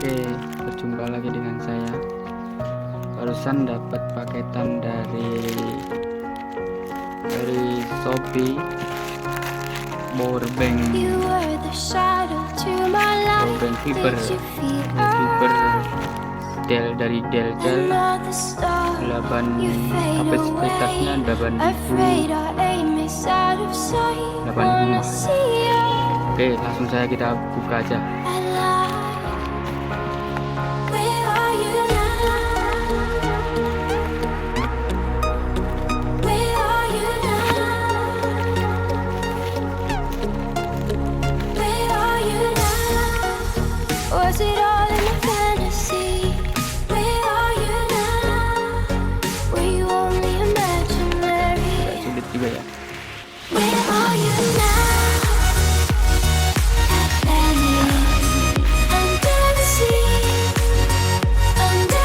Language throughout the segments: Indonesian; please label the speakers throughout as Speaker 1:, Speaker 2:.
Speaker 1: Oke, berjumpa lagi dengan saya. Barusan dapat paketan dari Shopee, powerbank Viber Dell dari Dell 8, kapasitasnya 8.000 mAh. Oke, langsung saja kita buka aja. Sulit juga ya.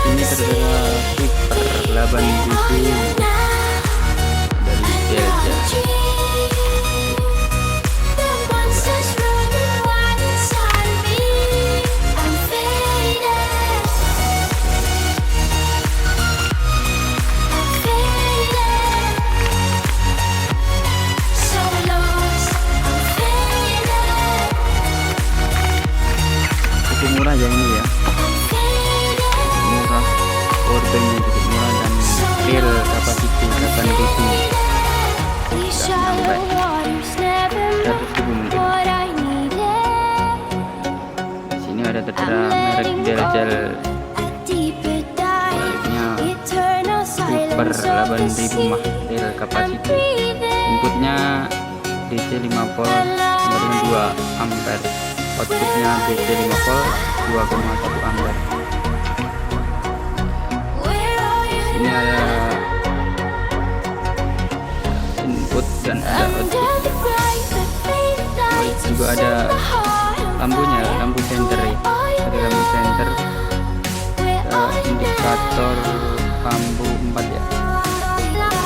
Speaker 1: Ini tertera Viber 8.000 dari Dell. Cukup murah ya ini ya, murah, powerbanknya cukup murah dan real kapasiti 8.000, nggak sampai 100.000 mungkin. Di sini ada tertera merek Dell, baliknya Viber 8.000 mAh real kapasiti. Inputnya DC 5 volt sampai dengan 2 ampere. Outputnya DC 5 volt 2,1 ampere. Ini ada input dan ada output. Juga ada lampunya, lampu senter ya. Ada lampu senter, indikator lampu 4 ya.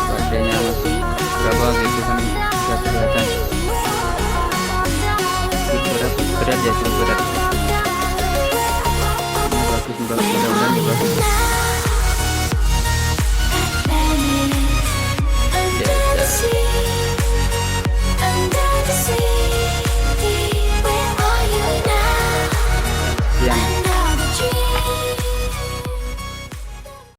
Speaker 1: Baterainya masih berapa gitu